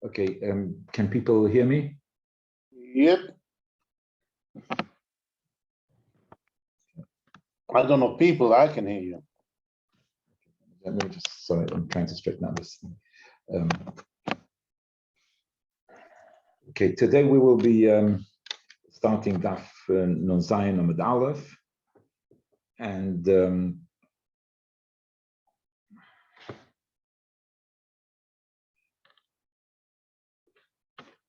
Okay, can people hear me? Yep. I don't know, people, I can hear you. Let me just, sorry, I'm trying to straighten out this. Okay, today we will be starting Daf Nun Zayin Amud Aleph, and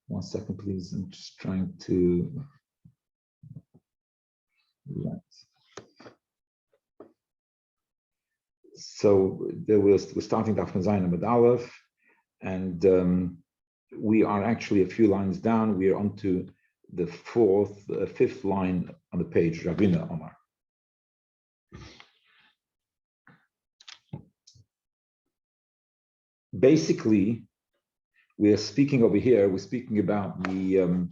one second, please. I'm just trying to. Right. So we're starting Daf Nun Zayin Amud Aleph, and we are actually a few lines down. We are on to the fifth line on the page, Ravina Omar. Basically, we are speaking over here. We're speaking about the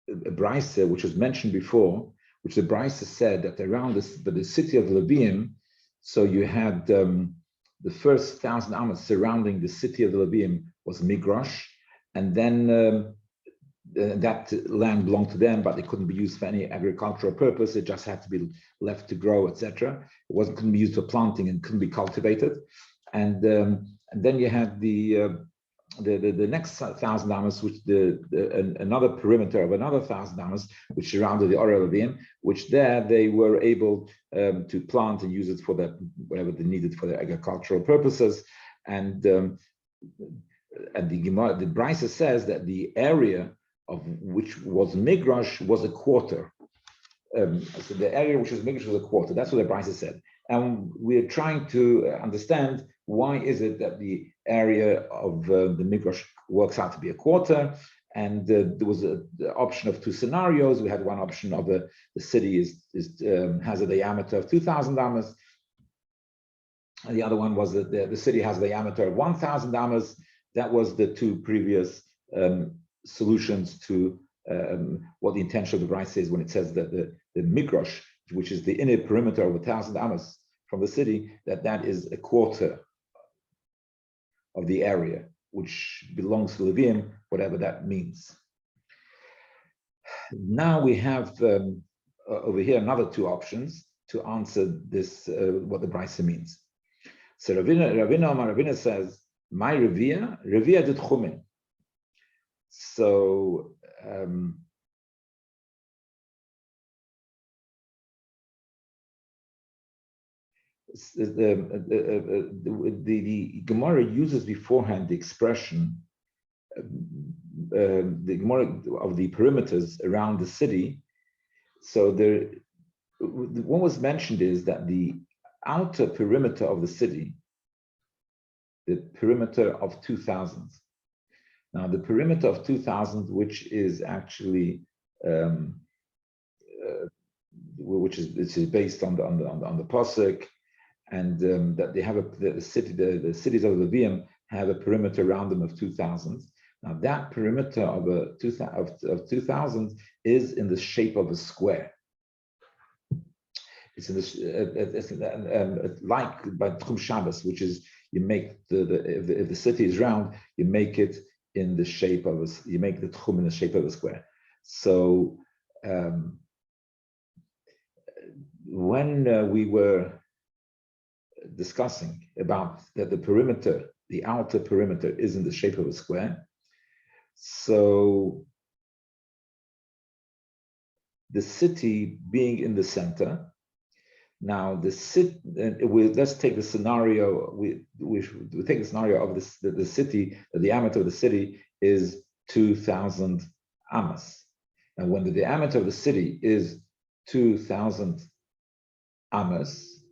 Brisa, which was mentioned before, which the Brisa said that around the city of Levium, so you had the first 1,000 amas surrounding the city of Levium was Migrash, and then that land belonged to them, but it couldn't be used for any agricultural purpose. It just had to be left to grow, etc. It couldn't be used for planting and couldn't be cultivated. And then you had the next 1,000 amas, which another perimeter of another 1,000 amas, which surrounded the Ora Levim, which there they were able to plant and use it for whatever they needed for their agricultural purposes. And the Brisa says that the area of which was Migrash was a quarter. So the area which was Migrash was a quarter. That's what the Brisa said. And we're trying to understand why is it that the area of the Migrash works out to be a quarter. And there was the option of two scenarios. We had one option of the city has a diameter of 2,000 amas. And the other one was that the city has a diameter of 1,000 amas. That was the two previous solutions to what the intention of the Brisa is when it says that the Migrash, which is the inner perimeter of 1,000 amas from the city, that is a quarter of the area which belongs to Levim, whatever that means. Now we have over here another two options to answer this, what the Brisa means. So Ravina says, my Revia did Chumin. So the Gemara uses beforehand the expression, the Gemara of the perimeters around the city. So what was mentioned is that the outer perimeter of the city, the perimeter of 2,000. Now, the perimeter of 2,000, which is actually which is based on the pasuk, and that they have the cities of Levium have a perimeter around them of 2,000. Now, that perimeter of 2,000 is in the shape of a square. It's in this like by Tchum Shabbos, which is you make if the city is round, you make it in the shape of you make the tchum in the shape of a square. So when we were discussing about that the perimeter, the outer perimeter is in the shape of a square, so the city being in the center. Now let's take the scenario. We take the scenario of the city. The diameter of the city is 2,000 amas, and when the diameter of the city is 2,000 amas,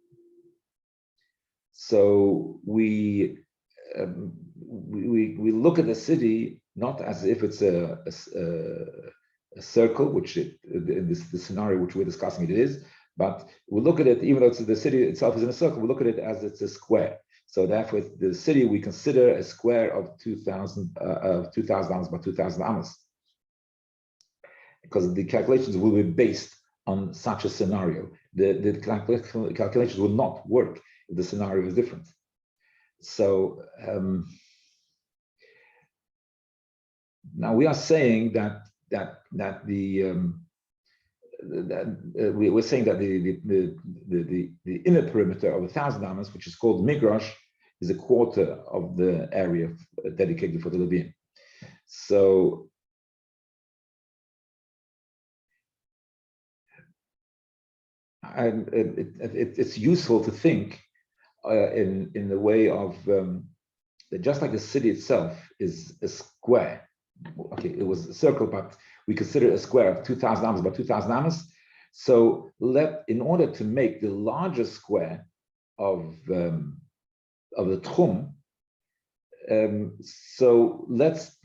so we look at the city not as if it's a circle, which in this scenario which we're discussing it is. But we look at it, even though the city itself is in a circle, we look at it as it's a square. So therefore, the city we consider a square of 2,000 amas by 2,000 amas, because the calculations will be based on such a scenario. The calculations will not work the scenario is different. So now we are saying that we're saying that the inner perimeter of 1,000 amas, which is called Migrash, is a quarter of the area dedicated for the Levim. So it's useful to think in the way of that just like the city itself is a square. Okay, it was a circle, but we consider it a square of 2,000 amas by 2,000 amas. So in order to make the larger square of the tchum, so let's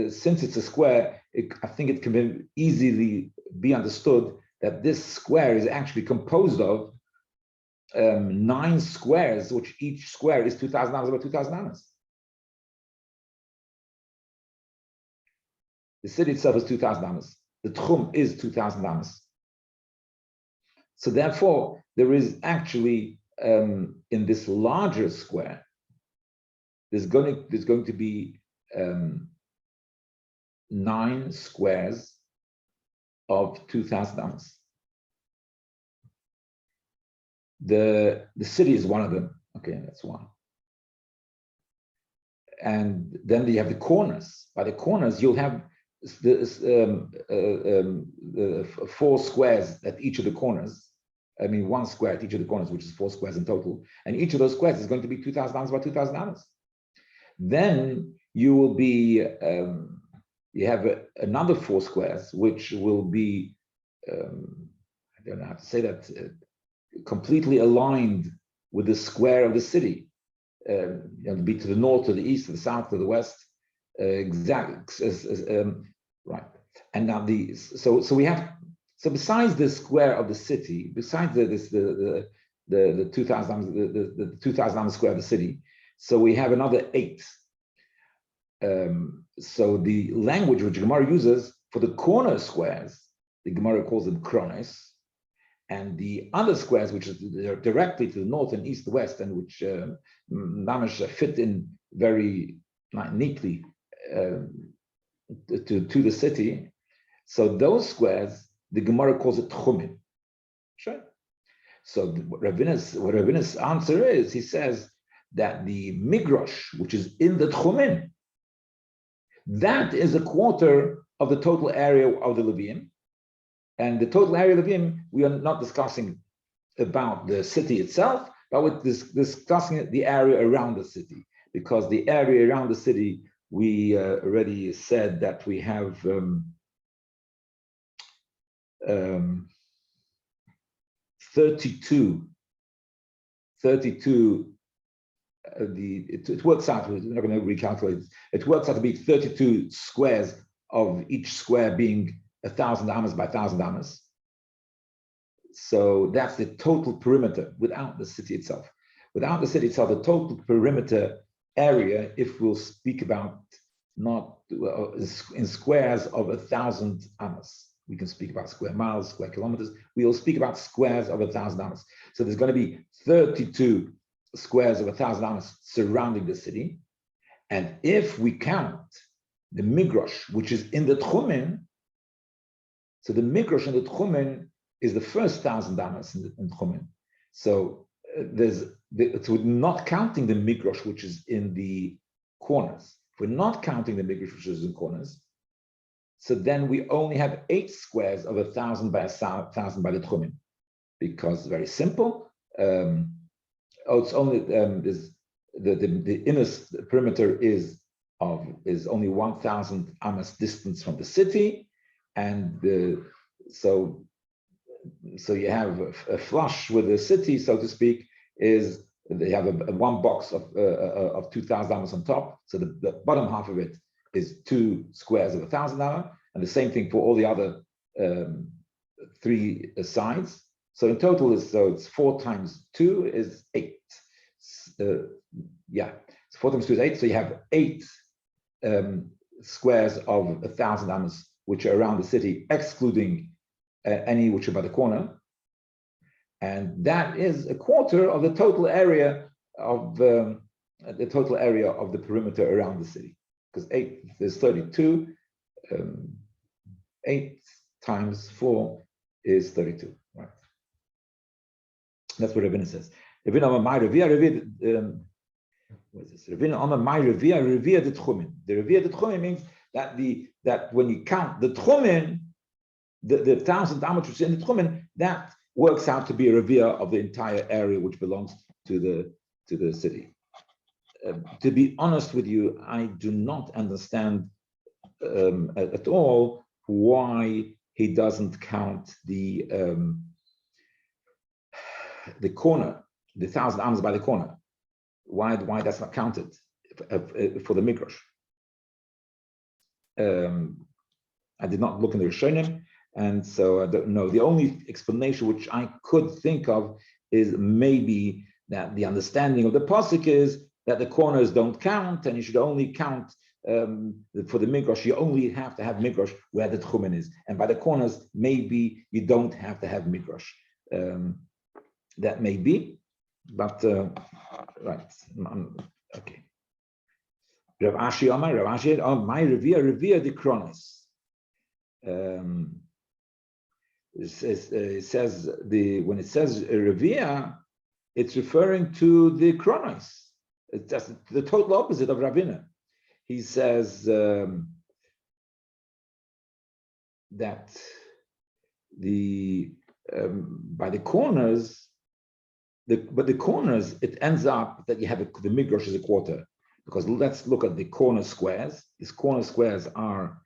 since it's a square, I think it can easily be understood that this square is actually composed of 9 squares, which each square is 2,000 amas by 2,000 amas. The city itself is 2,000 amas. The tchum is 2,000 amas. So therefore, there is actually in this larger square, there's going to be 9 squares of 2,000 amas. The city is one of them. Okay, that's one. And then you have the corners. By the corners, you'll have the 4 squares at each of the corners. I mean, 1 square at each of the corners, which is 4 squares in total. And each of those squares is going to be 2,000 amas by 2,000 amas. Then you will be, you have another 4 squares, which will be, I don't know how to say that, completely aligned with the square of the city. Be to the north, to the east, to the south, to the west. Exactly. Right. And now so we have, so besides the square of the city, besides the 2,000 2,000 square of the city, so we have another 8. So the language which Gemara uses for the corner squares, the Gemara calls them kronos, and the other squares, which are directly to the north and east, west, and which mamash fit in very neatly to the city. So those squares, the Gemara calls it tchumin. Sure. So what Rabbi's answer is, he says that the migrosh, which is in the tchumin, that is a quarter of the total area of the Levim. And the total area of the Levim, we are not discussing about the city itself, but we're discussing the area around the city, because the area around the city, we already said that we have 32. It works out, we're not going to recalculate, it works out to be 32 squares, of each square being 1,000 amas by 1,000 amas. So that's the total perimeter without the city itself. Without the city itself, the total perimeter area, if we'll speak about not in squares of 1,000 amas. We can speak about square miles, square kilometers. We will speak about squares of 1,000 amas. So there's going to be 32 squares of 1,000 amas surrounding the city. And if we count the migrosh, which is in the tchumin, so the migrosh in the tchumin is the first 1,000 amas in tchumin. So it's not counting the migrosh, which is in the corners. If we're not counting the migrosh, which is in corners, so then we only have 8 squares of 1,000 by 1,000 by the tchumin, because very simple. It's only the inner perimeter is only 1,000 amas distance from the city, and so you have a flush with the city, so to speak, is they have a one box of 2,000 amas on top. So the bottom half of it is 2 squares of 1,000 amas, and the same thing for all the other 3 sides. So in total, it's 4 times 2 is 8. So 4 times 2 is 8. So you have 8 squares of 1,000 amas, which are around the city, excluding any which are by the corner. and that is a quarter of the total area of the perimeter around the city. Because 8 is 32. 8 times 4 is 32. Right. That's what Eruvin says. Eruvin Amar Mai Revia, what is this? Eruvin Amar Mai Revia, Revia de Tchumen. The Revia de Tchumen means that when you count the Tchumen, the 1,000 amas which is in the Tchumen, that works out to be a Revia of the entire area which belongs to the city. To be honest with you, I do not understand at all why he doesn't count the corner, the 1,000 amas by the corner. Why that's not counted for the Midrash? I did not look in the Rishonim, and so I don't know. The only explanation which I could think of is maybe that the understanding of the pasuk is that the corners don't count, and you should only count for the Midrash. You only have to have Midrash where the Tchumen is, and by the corners, maybe you don't have to have Midrash. That may be, but right. Okay. Rav Ashi Amar, my Revia the Kronos. It says when it says Revia, it's referring to the Kronos. It's just the total opposite of Ravina. He says that by the corners, but the corners, it ends up that you have the Midrash is a quarter. Because let's look at the corner squares. These corner squares are,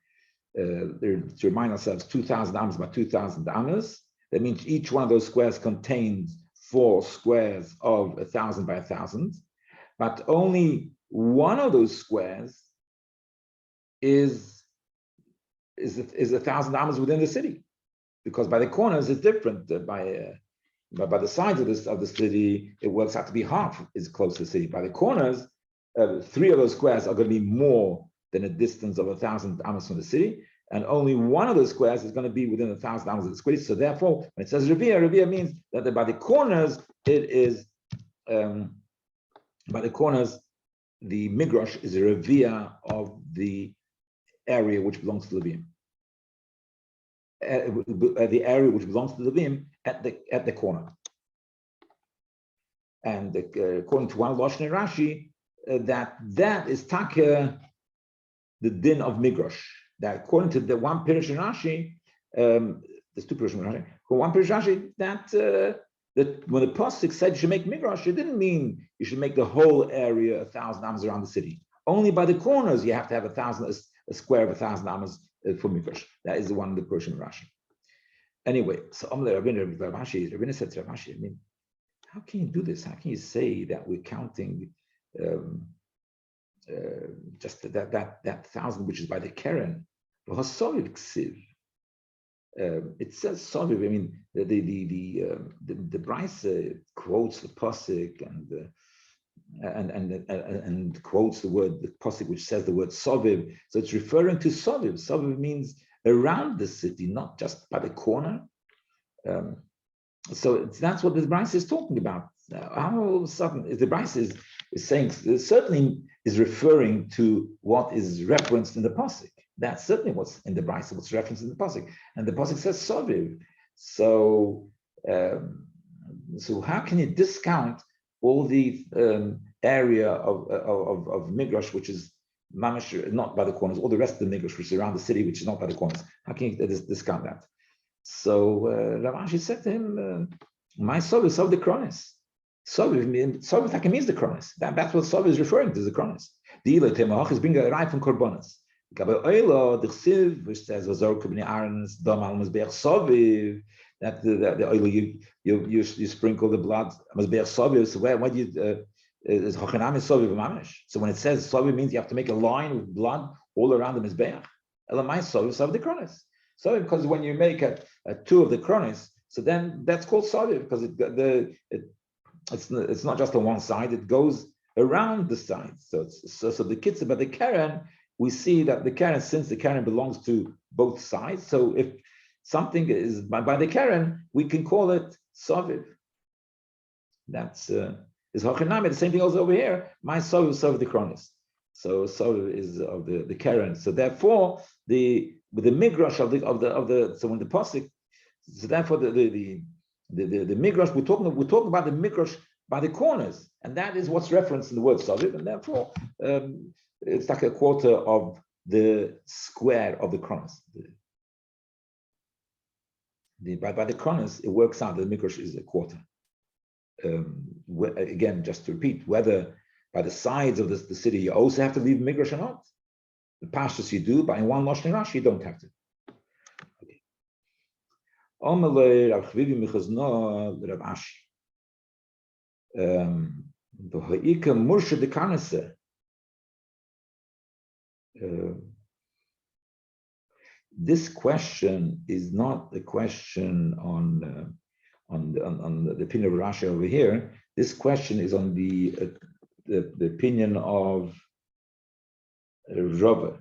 to remind ourselves, 2,000 amas by 2,000 amas. That means each one of those squares contains 4 squares of 1,000 by 1,000. But only one of those squares is 1,000 amas within the city. Because by the corners, it's different. By the sides of the city, it works out to be half is close to the city. By the corners, 3 of those squares are going to be more than a distance of 1,000 amas from the city, and only one of those squares is going to be within 1,000 amas of the city. So therefore, when it says Revia means that by the corners, it is by the corners, the Midrash is a Revia of the area which belongs to Levim. The area which belongs to Levim at the corner. And according to one Lashon in Rashi, that is taka the din of Midrash. That according to the one Pirush in Rashi, there's 2 Pirush in Rashi. For one Pirush Rashi, that when the pasuk said you should make Midrash, it didn't mean you should make the whole area 1,000 amas around the city. Only by the corners you have to have a square of 1,000 amas for Midrash. That is the one the Pirush in Rashi. Anyway, so Rabbi said to Rashi, I mean, how can you do this? How can you say that we're counting just that 1,000 which is by the Keren? It says Soviv. I mean, the Bryce quotes the pasuk and quotes the pasuk which says the word Soviv. So it's referring to Soviv. Soviv means around the city, not just by the corner. So that's what the Bryce is talking about. How all of a sudden, the Bryce is saying, certainly is referring to what is referenced in the pasuk. That's certainly what's in the Bryce, what's referenced in the pasuk, and the pasuk says Soviv. So, so how can you discount all the area of Midrash, which is mamash, not by the corners, all the rest of the Midrash, which is around the city, which is not by the corners? How can you discount that? So Rav Ashi said to him, "My Soviv is the Kronis. Soviv means the Kronis. That's what Soviv is referring to, the Kronis. The Ilay Temach is bringing a right from Korbanos. Gabe Oilo, the Chsiv, which says Vazor Kubni Aaron's Dom Al Mazbeach Soviv. That the Oilo you sprinkle the blood Mazbeach Soviv. So where do you is Hochanam is Soviv Mamish? So when it says Soviv means you have to make a line with blood all around the Mizbeach. Elamai Soviv the Kronis. So because when you make a 2 of the Kronis, so then that's called Soviv because it's not just on one side; it goes around the sides. So the kitzur by the Keren, we see that the Keren, since the Keren belongs to both sides, so if something is by the Keren, we can call it Soviv. That's is hochinami. The same thing also over here. My soul is of the chronis. So soul is of the Karen. So therefore, the migrash of the so when the posik, so therefore the migrash we're talking about the migrash by the corners, and that is what's referenced in the word soviv, and therefore it's like a quarter of the square of the chronos. By the chronos, it works out that the migrash is a quarter. Again, just to repeat, whether by the sides of the city you also have to leave migrash or not. The pashtus you do, but in one Lashon Rashi you don't have to. This question is not the question on the opinion of Rashi over here. This question is on the opinion of Rabbi.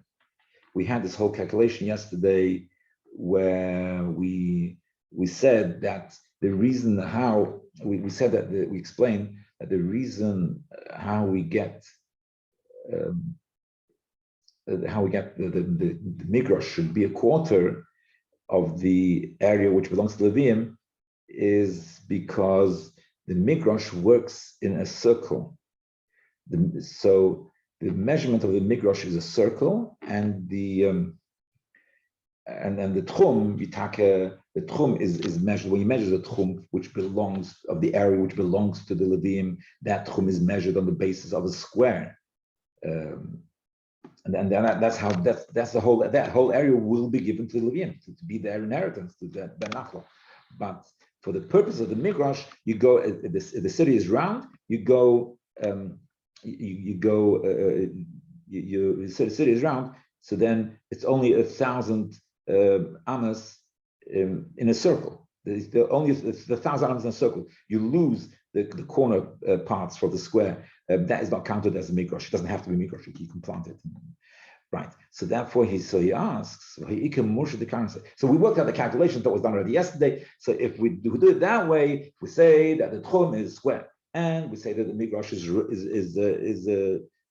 We had this whole calculation yesterday where we said that the reason how we explained that the reason how we get the migrash should be a quarter of the area which belongs to Levium is because the migrash works in a circle. So the measurement of the migrash is a circle, and then the tchum, the tchum is measured. When you measure the tchum, which belongs of the area which belongs to the Levium, that tchum is measured on the basis of a square. And that's the whole that whole area will be given to the Levium to be their inheritance, to the Nachla. But for the purpose of the migrash, you go. The city is round. You go. The city is round. So then it's only 1,000 amas in a circle. It's the 1,000 amas in a circle. You lose the corner parts for the square. That is not counted as a migrash. It doesn't have to be migrash. You can plant it. Right. So therefore, he asks. So we worked out the calculation that was done already yesterday. So if we do it that way, we say that the tchum is square, and we say that the migrash is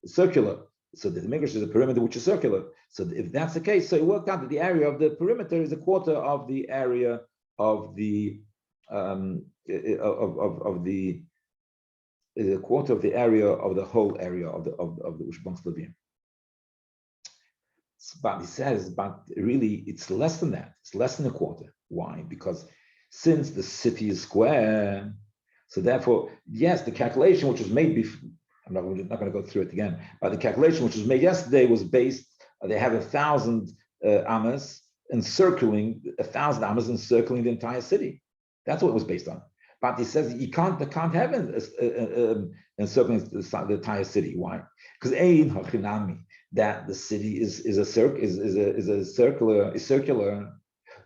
circular. So the migrash is a perimeter which is circular. So if that's the case, so it worked out that the area of the perimeter is a quarter of the area of the is a quarter of the area of the whole area of the which belongs to Levium. But he says, but really it's less than that. It's less than a quarter. Why? Because since the city is square, so therefore, yes, the calculation which was made before, I'm not going to go through it again, but the calculation which was made yesterday was based, they have 1,000 amas encircling, 1,000 amas encircling the entire city. That's what it was based on. But he says they can't have encircling the entire city. Why? Because that the city is circular,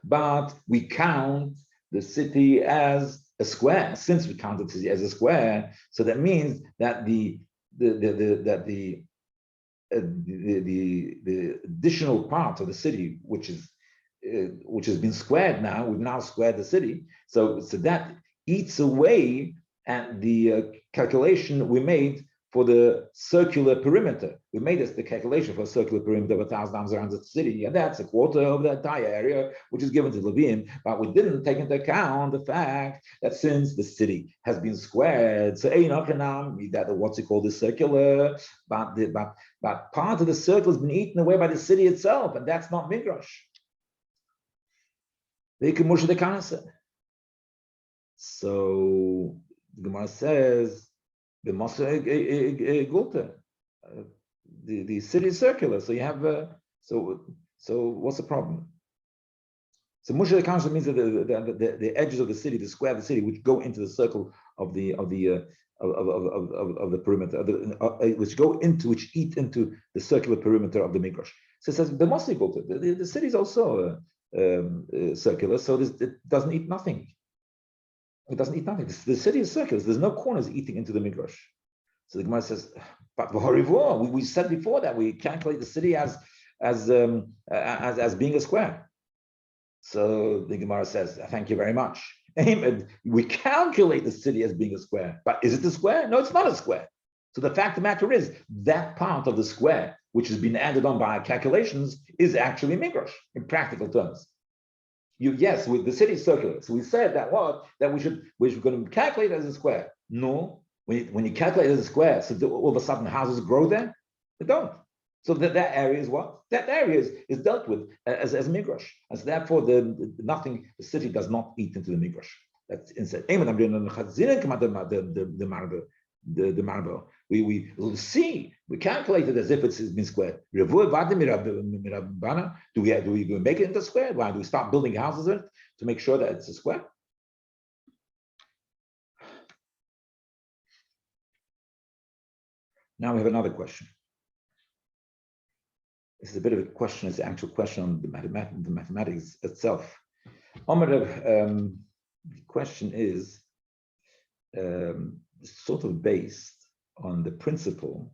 but we count the city as a square. Since we count the city as a square, so that means that the additional part of the city, which has been squared now, we've now squared the city. So that eats away at the calculation we made for the circular perimeter. We made the calculation for a circular perimeter of 1,000 amas around the city, and that's a quarter of the entire area, which is given to Levium. But we didn't take into account the fact that since the city has been squared, so that what's it called, the circular, but part of the circle has been eaten away by the city itself, and that's not migrash. So the Gemara says, the city is circular, so you have so what's the problem? So Moshe the council means that the edges of the city, the square of the city, which go into the circle of the perimeter, which eat into the circular perimeter of the migrash. So it says the mostly the city is also circular, so it doesn't eat nothing. It doesn't eat nothing. The city is circular. There's no corners eating into the migrash. So the Gemara says, but we said before that we calculate the city as being a square. So the Gemara says, thank you very much. We calculate the city as being a square, but is it a square? No, it's not a square. So the fact of the matter is that part of the square, which has been added on by calculations, is actually Midrash in practical terms. Yes, with the city is circular. So we said that we're going to calculate it as a square. No, when you calculate it as a square, so all of a sudden houses grow there? They don't. So that area is what? That area is dealt with as Midrash. And so therefore the city does not eat into the Midrash. That's inside. The marble. We will see. We calculate it as if it's been squared. Do we make it into square? Why do we start building houses in it to make sure that it's a square? Now we have another question. This is a bit of a question. It's the actual question on the mathematics itself. The question is sort of based on the principle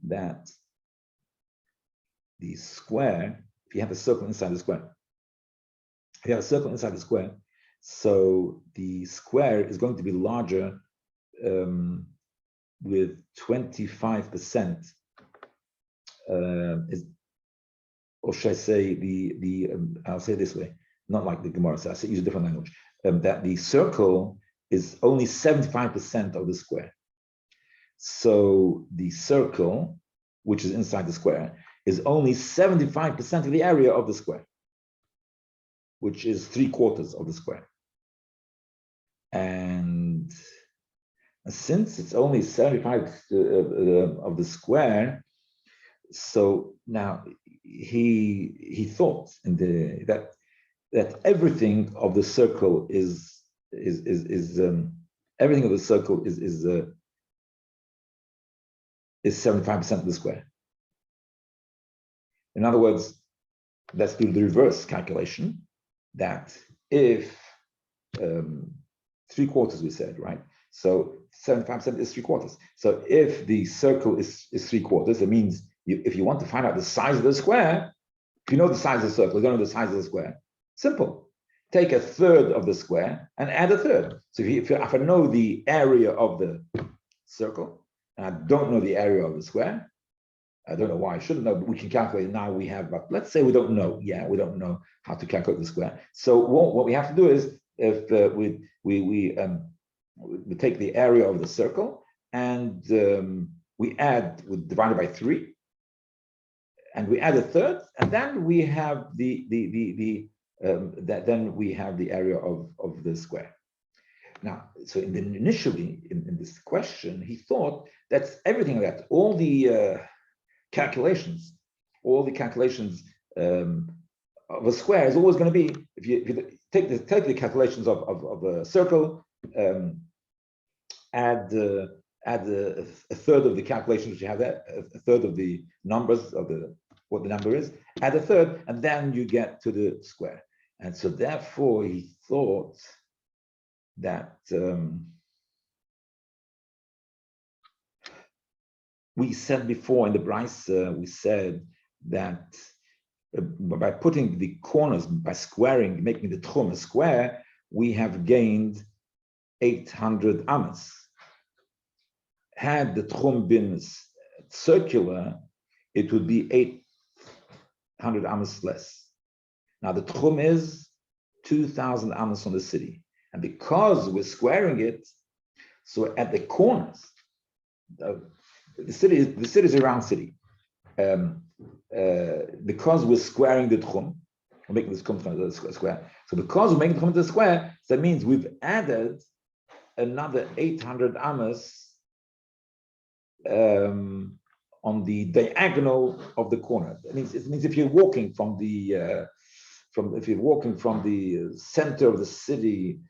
that the square, if you have a circle inside the square, so the square is going to be larger with 25%, or should I say I'll say it this way, not like the Gemara, so I use a different language, that the circle is only 75% of the square. So the circle, which is inside the square, is only 75% of the area of the square, which is 3/4 of the square. And since it's only 75 of the square, so now he thought that everything of the circle is everything of the circle is 75% of the square. In other words, let's do the reverse calculation, that if 3/4 we said, right? So 75% is 3/4. So if the circle is 3/4, it means if you want to find out the size of the square, if you know the size of the circle, you don't know the size of the square. Simple. Take 1/3 of the square and add 1/3. So if I know the area of the circle, and I don't know the area of the square, I don't know why I shouldn't know, but we can calculate it now. We have, but let's say we don't know. Yeah, we don't know how to calculate the square. So what we have to do is, if we take the area of the circle and we divide it by 3, and we add 1/3, and then we have then we have the area of the square. Now, so initially in this question, he thought that's everything that all the calculations of a square is always going to be, if you take the calculations of a circle, add 1/3 of the calculations which you have there, 1/3 of the numbers of what the number is, add 1/3, and then you get to the square. And so therefore he thought that we said before in the Brisa, we said that by putting the corners, by squaring, making the tchum a square, we have gained 800 amas. Had the tchum been circular, it would be 800 amas less. Now the tchum is 2,000 amas from the city. And because we're squaring it, so at the corners, the city is a round city. Because we're squaring the tchum, we're making this tchum into a square. So because we're making the tchum into a square, so that means we've added another 800 amas on the diagonal of the corner. It means if you're walking from the center of the city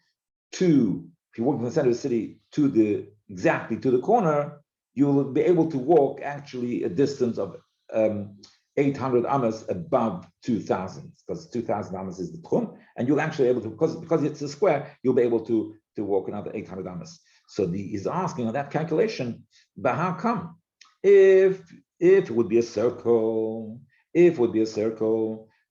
exactly to the corner, you will be able to walk actually a distance of 800 amas above 2,000, because 2,000 amas is the tchum, and you'll actually able to, because it's a square, you'll be able to walk another 800 amas. So he's asking on that calculation, but how come? If it would be a circle,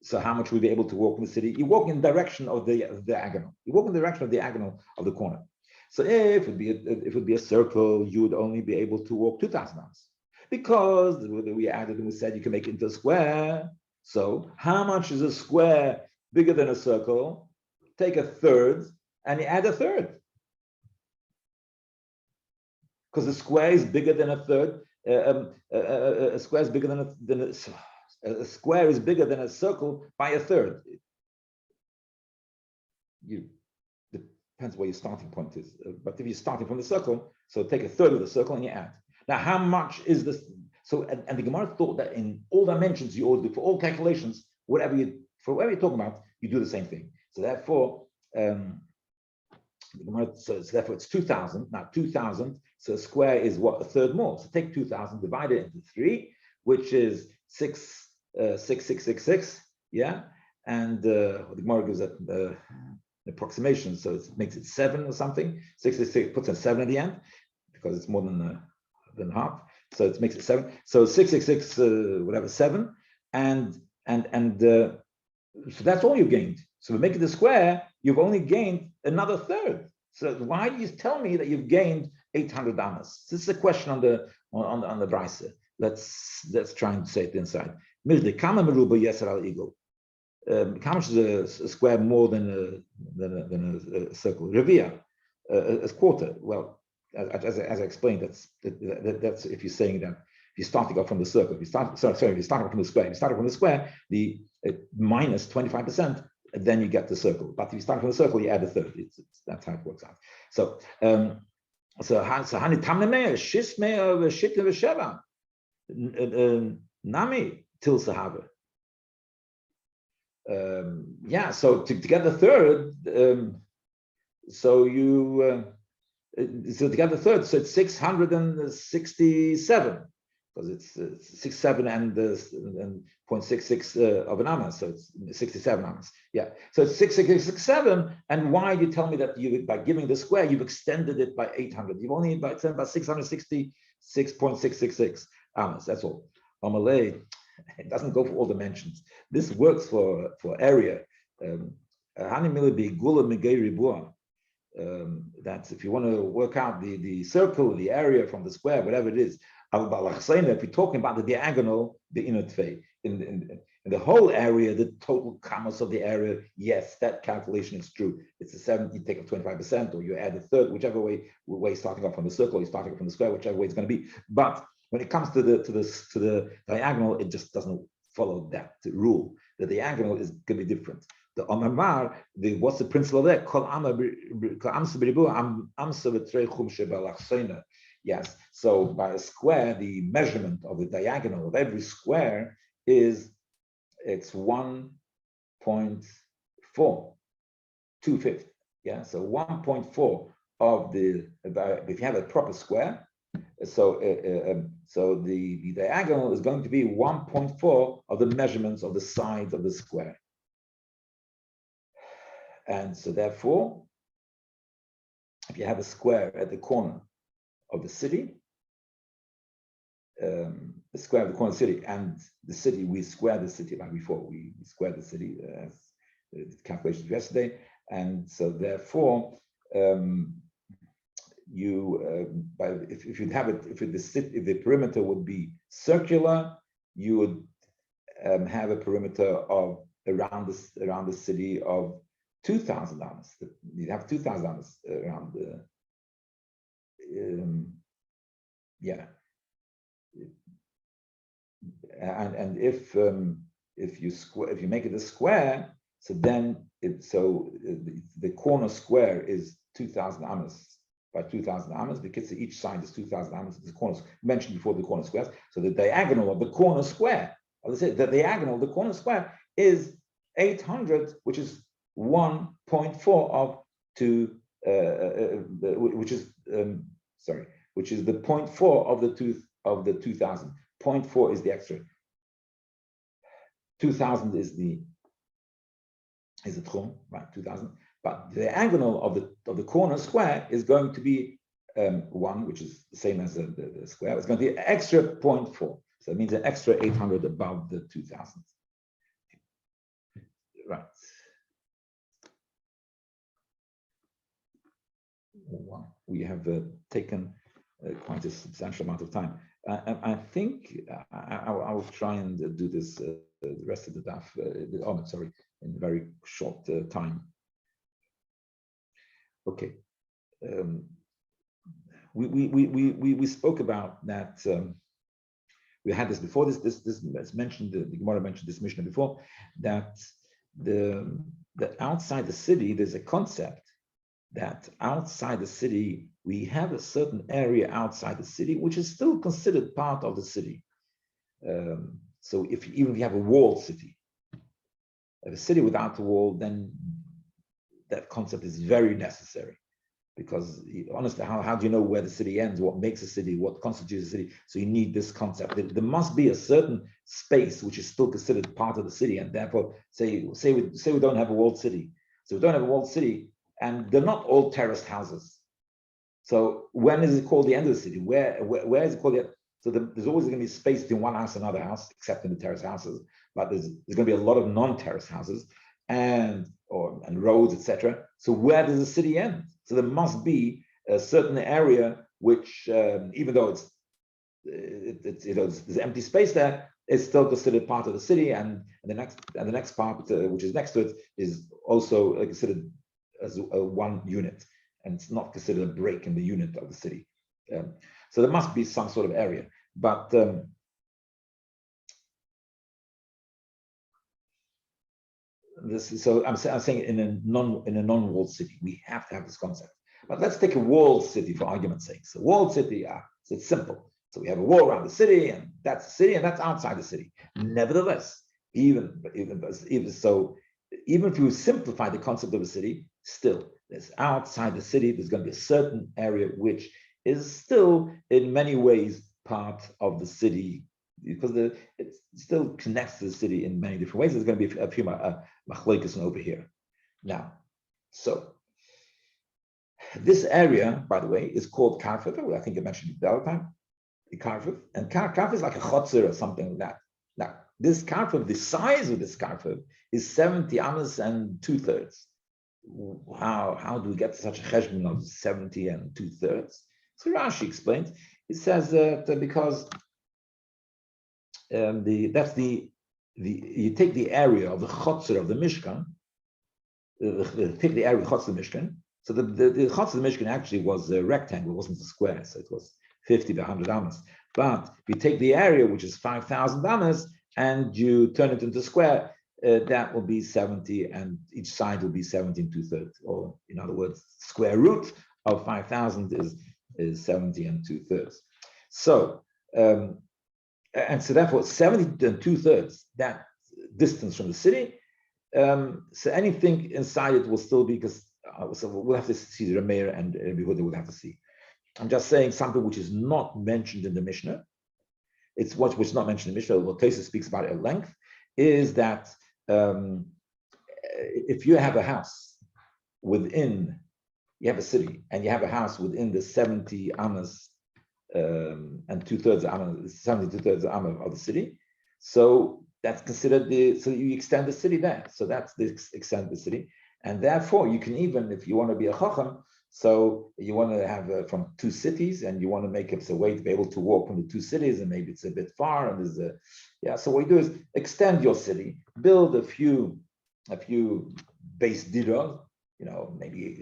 So how much will you be able to walk in the city? You walk in the direction of the diagonal. You walk in the direction of the diagonal of the corner. So if it would be a circle, you would only be able to walk 2,000 amas. Because we added and we said you can make it into a square. So how much is a square bigger than a circle? Take a third and you add a third. Because a square is bigger than a third. A square is bigger than a square is bigger than a circle by a third. Depends where your starting point is. But if you're starting from the circle, so take a third of the circle and you add. Now, how much is this? So, and the Gemara thought that in all dimensions, you always do for all calculations, whatever you're talking about, you do the same thing. So therefore, the Gemara says, therefore it's 2,000. Now 2,000, so a square is what, a third more. So take 2,000, divide it into 3, which is 6,666. Yeah, and the Gemara gives an approximation, so it makes it 7 or something. 66 puts a 7 at the end because it's more than half. So it makes it 7. So 666, whatever, 7, and so that's all you gained. So we make it a square, you've only gained another third. So why do you tell me that you've gained 800 amas? This is a question on the Brisa. Let's try and say it inside. How much is a square more than a circle? Revia, a quarter. Well, as I explained, that's if you're saying that if you're starting off from the circle, if you start off from the square, the minus 25%, then you get the circle. But if you start from the circle, you add a third. That's how it works out. So nami til sahava. So to get the third, so to get the third, so it's 667 because it's 67 and 0.66 of an amma, so it's 67 ammas. Yeah, so it's 667. And why you tell me that you by giving the square you've extended it by 800? You've only extended by 666.666 ammas. That's all. Amalei, it doesn't go for all dimensions. This works for area. That's if you want to work out the circle, the area from the square, whatever it is. If you're talking about the diagonal, the inner tfei, in the whole area, the total kamas of the area, yes, that calculation is true. It's a 7, you take up 25%, or you add a third, whichever way starting off from the circle, you're starting off from the square, whichever way it's going to be. But when it comes to the diagonal, it just doesn't follow that rule. The diagonal is going to be different. The Omar, what's the principle there? Yes. So by a square, the measurement of the diagonal of every square it's 1.4, 2/5. Yeah. So 1.4 of if you have a proper square, so the diagonal is going to be 1.4 of the measurements of the sides of the square. And so therefore, if you have a square at the corner of the city, the square of the corner of the city, and the city, we square the city like before, we square the city as the calculations yesterday. And so therefore, if the perimeter would be circular, you would have a perimeter of around the city of 2,000 amas. You have 2,000 amas around the and if you make it a square, so then the corner square is 2,000 amas by 2,000 amas, because each side is 2,000 amas. The corners mentioned before, the corner squares. So the diagonal of the corner square, the diagonal of the corner square is 800, which is 1.4 of 2, which is the 0.4 of the 2,000. 0.4 is the extra. 2,000 is the tchum, right? 2,000. But the diagonal of the corner square is going to be 1, which is the same as the square. It's going to be an extra 0.4. So it means an extra 800 above the 2,000. Wow, we have taken quite a substantial amount of time. I think I will try and do this the rest of the daf, sorry, in a very short time. Okay. We spoke about that. We had this before. This mentioned. The Gemara mentioned this Mishnah before, that the outside the city there's a concept that outside the city we have a certain area outside the city which is still considered part of the city. So even if you have a walled city, a city without a wall, then that concept is very necessary. Because honestly, how do you know where the city ends? What makes a city? What constitutes a city? So you need this concept. There must be a certain space which is still considered part of the city, and therefore, say we don't have a walled city. So we don't have a walled city, and they're not all terraced houses. So when is it called the end of the city? Where is it called the end? So there's always going to be space between one house and another house, except in the terrace houses. But there's going to be a lot of non-terrace houses and roads, etc. So where does the city end? So there must be a certain area which, even though there's empty space there, it's still considered part of the city, and the next part, which is next to it, is also considered as one unit, and it's not considered a break in the unit of the city. So there must be some sort of area, but so I'm saying in a non-walled city, we have to have this concept. But let's take a walled city for argument's sake. So walled city, so it's simple. So we have a wall around the city, and that's the city, and that's outside the city. Nevertheless, even if you simplify the concept of a city, still there's outside the city, there's going to be a certain area which is still in many ways part of the city, because it still connects to the city in many different ways. There's going to be a few machlokes over here. Now, so this area, by the way, is called Karfev. I think I mentioned it the other time. The Karfev, and Karfev is like a chotzer or something like that. Now, this Karfev, the size of this Karfev is 70 amas and 2/3. How do we get to such a cheshbon of 70 and 2/3? So Rashi explains. It says that because you take the area of the chotzer of the Mishkan, take the area of the chotzer of the Mishkan. So the chotzer of the Mishkan actually was a rectangle, it wasn't a square, so it was 50 by 100 amas. But if you take the area, which is 5,000 amas, and you turn it into a square, that will be 70, and each side will be 70 and 2/3. Or in other words, square root of 5,000 is 70 and 2/3. So, and so therefore 70 and 2/3, that distance from the city, so anything inside it will still be, because so we'll have to see the Rameir and Rabbi Huda will have to see. I'm just saying something which is not mentioned in the Mishnah. It's which is not mentioned in the Mishnah. What Tosfos speaks about it at length is that if you have a house within, you have a city, and you have a house within the 70 amas and 2/3 amma, 70 2/3 amma of the city, so that's considered so you extend the city there. So that's the extent of the city, and therefore you can, even if you want to be a chacham, so you want to have from two cities, and you want to make it a way to be able to walk from the two cities, and maybe it's a bit far, and there's so what you do is extend your city, build a few base dira, maybe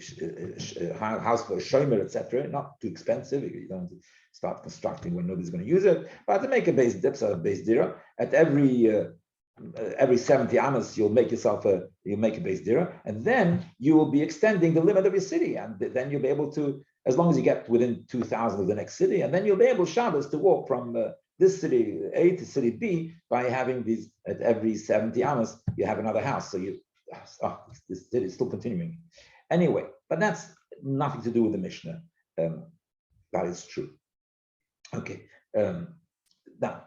a house for a shomer, etc. Not too expensive. You don't start constructing when nobody's going to use it, but to make a base dira at every 70 amas, you'll make a base dira, and then you will be extending the limit of your city, and then you'll be able to, as long as you get within 2,000 of the next city, and then you'll be able Shabbos to walk from this city A to city B by having these at every 70 amas. You have another house, so this city is still continuing. Anyway, but that's nothing to do with the Mishnah. That is true. Okay. Now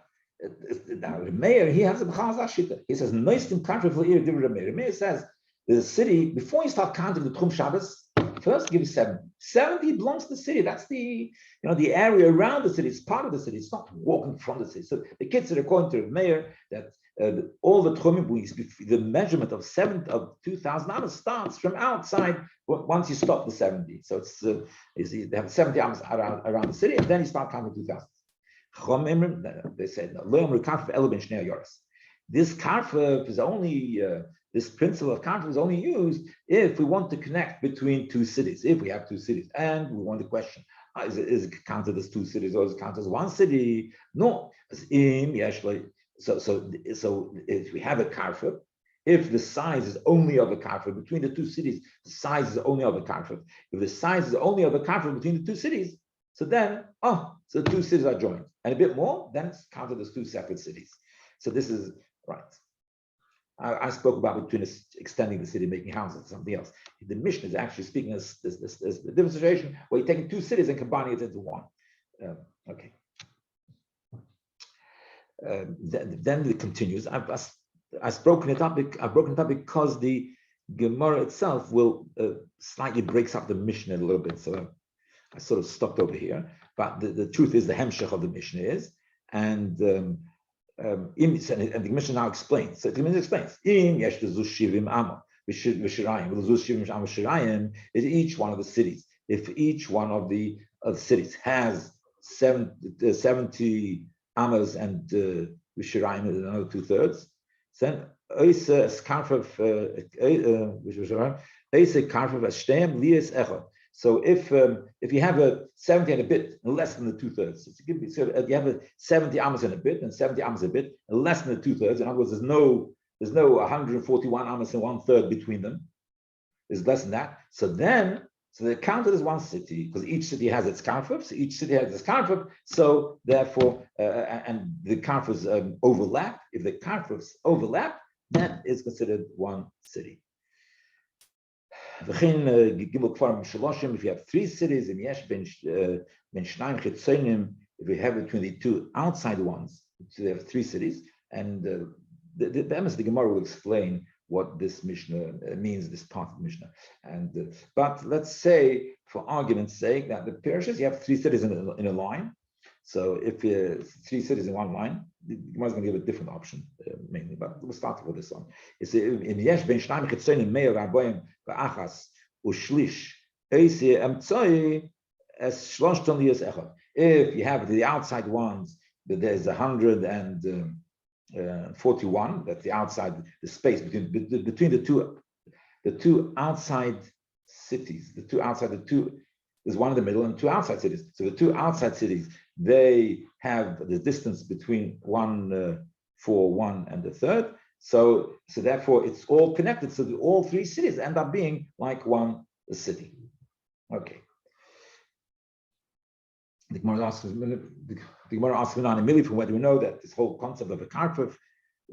the mayor, he has a b'chazah. He says, "Noistim country for ir divrei Rameir." Rameir says the city, before you start counting the Tchum Shabbos, first give 70. 70 belongs to the city. That's the the area around the city. It's part of the city. It's not walking from the city. So the kids are according to the mayor that all the tchumim, the measurement of 2,000 amas starts from outside once you stop the 70. So it's they have 70 amas around the city, and then you start counting 2,000. They said, this karfev is only, this principle of karfev is only used if we want to connect between two cities, if we have two cities, and we want to question, is it counted as two cities or is it counted as one city? No. So if we have a karfev, if the size is only of a karfev between the two cities, the size is only of a karfev. If the size is only of a karfev between the two cities, so then, so two cities are joined. And a bit more, then it's counted as two separate cities. So this is right. I spoke about between extending the city, making houses, something else. The Mishnah is actually speaking as this different situation where you're taking two cities and combining it into one. Okay. Then it continues. I've broken it up because the Gemara itself will slightly breaks up the Mishnah a little bit. So I sort of stopped over here. But the truth is the hemshech of the Mishnah is, and the Mishnah now explains. So the Mishnah explains. Is each one of the cities. If each one of the cities has 70 amas and Vishirayim is another 2/3, then so if you have a 70 and a bit less than the 2/3, so you have a 70 amas and a bit and 70 amas and a bit and less than the 2/3. In other words, there's no 141 amas and 1/3 between them. There's less than that. So they're counted as one city because each city has its karfev. So each city has its karfev. So therefore, and the karfevs overlap. If the karfevs overlap, that is considered one city. If you have three cities, if we have between the two outside ones, so they have three cities, and the Gemara will explain what this Mishnah means, this part of the Mishnah. And but let's say, for argument's sake, that the parishes, you have three cities in a line. So if you three cities in one line, the Gemara is going to give a different option mainly, but we'll start with this one. It's in Yesh ben Shnayim Chetzonim Meir Raboyim Va'achas Ushlish Eisi Emtzoi Es Shloshton Liyas Echad. If you have the outside ones, there's 141. That's the outside, the space between the two outside cities. There's one in the middle and two outside cities. So the two outside cities, they have the distance between 141 and the third. So therefore it's all connected. So all three cities end up being like one city. Okay. The Gemara asks from where do we know that this whole concept of a karfev,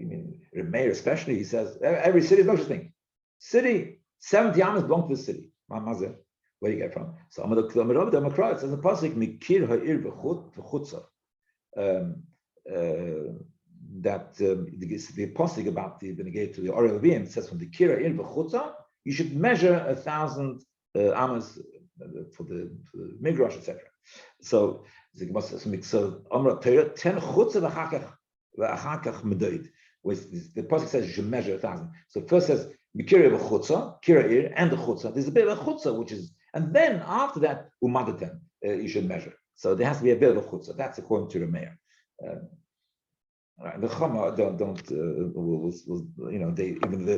I mean, Meir especially, he says every city is no such thing. City, 70 amas belong to the city. Where do you get from? So it says a pasuk mikir ha'ir v'chutza. That the pasuk about the negate to the Eruvin says from the kir ha'ir v'chutza, you should measure 1,000 amas for the migrash, etc. So the pasuk says you should measure 1,000. So first says mikir v'chutza, kir and the chutza. There's a bit of a chutza which is. And then after that, umadatem, you should measure. So there has to be a bit of a chutzah. That's according to the mayor. The Chama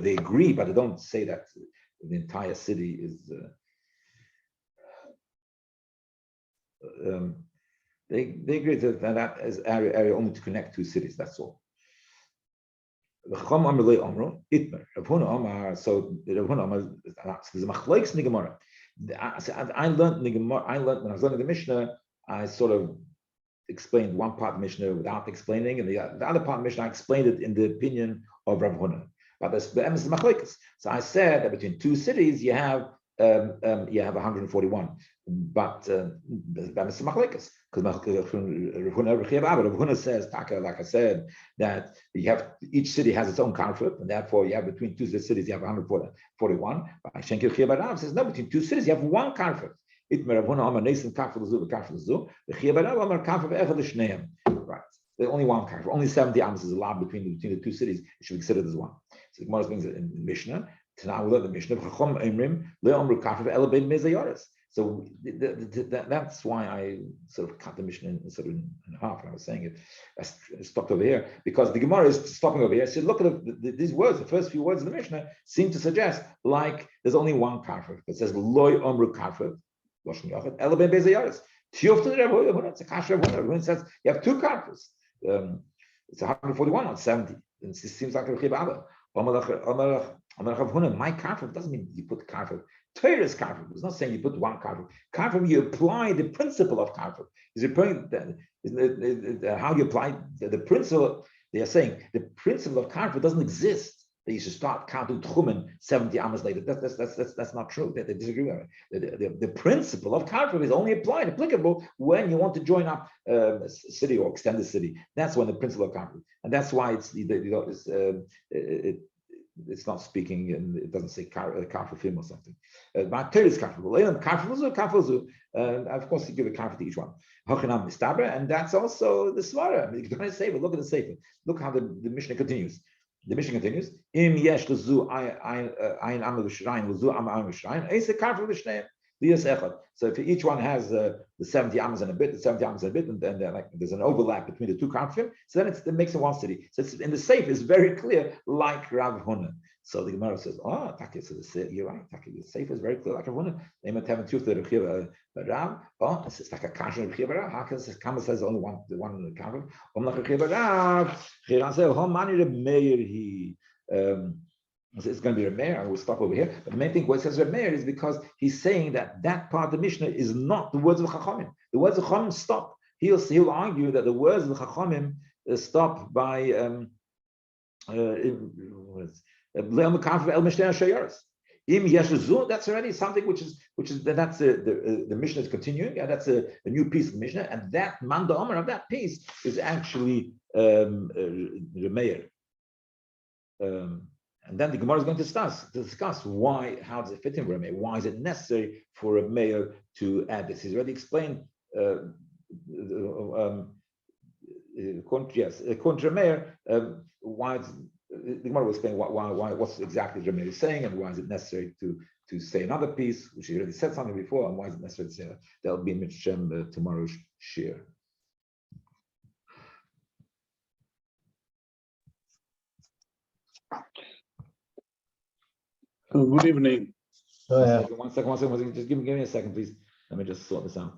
they agree, but they don't say that the entire city is. They agree that is area only to connect two cities. That's all. The Chama Amrlei Amro Itmer. Rav Huna Amar. So Rav Huna Amar. There's a machlokes in the Gemara. I learned when I was learning the Mishnah, I sort of explained one part of Mishnah without explaining, and the other part of Mishnah I explained it in the opinion of Rav Huna. But the emes is machlokes. So I said that between two cities you have 141, but the emes is machlokes because Rav Huna says, like I said, that you have each city has its own karfev, and therefore you have between two cities you have 141. But Shenker Chiyabarav says no, between two cities you have one karfev. Right. There's only one karfer. Only 70 amos is allowed between the two cities. It should be considered as one. So the Gemara brings it in Mishnah. Tonight we learn the Mishnah. So that's why I sort of cut the Mishnah in half. And I was saying it. I stopped over here because the Gemara is stopping over here. So look at these words. The first few words of the Mishnah seem to suggest like there's only one karfer. It says loy omru karfer. It's a kasher. Everyone says you have two karfers. It's 141, not 70. And it seems like a chibah. My karfer doesn't mean you put karfer. Torah's karfer. It's not saying you put one karfer. Karfer, you apply the principle of karfer. Is how you apply the principle? They are saying the principle of karfer doesn't exist. That you should start counting tchumen 70 amos later. That's not true. They disagree with it. The principle of karfer is only applicable when you want to join up a city or extend the city. That's when the principle of karfer, and that's why it's not speaking, and it doesn't say karfer film or something. But there is karfer. Of course, you give a karfer to each one. And that's also the svara. Look at the sefer. Look how the Mishnah continues. The Mishnah continues. Im yesh lezu ein am v'shrein lezu am v'shrein. Eis karfer v'shneim lias echad. So if each one has the 70 amos and a bit, and then there's an overlap between the two karfim, so then it makes it one city. So in the sefer is very clear, like Rav Huna. So the Gemara says, "Oh, Taki, so you're right. Taki, the sefer is very clear, like Rav Huna. They might have a truth that Rav. Oh, it's like a kasher of Rav. How can Kama says only one karfim? Rav. It's going to be a mayor. I will stop over here. But the main thing what it says Meir is because he's saying that part of the Mishnah is not the words of Chachamim. The words of Chachamim stop. He'll argue that the words of the Chachamim stop by that's already something which is that's the Mishnah is continuing, and that's a new piece of the Mishnah, and that Manda Omer of that piece is actually the mayor. And then the Gemara is going to discuss how does it fit in for a mayor? Why is it necessary for a mayor to add this? He's already explained. According to mayor, why the Gemara will explain why what's exactly the mayor is saying, and why is it necessary to say another piece, which he already said something before, and why is it necessary to say that? That'll be in Mitzvah tomorrow's shir. Good evening. One second. Just give me a second, please. Let me just sort this out.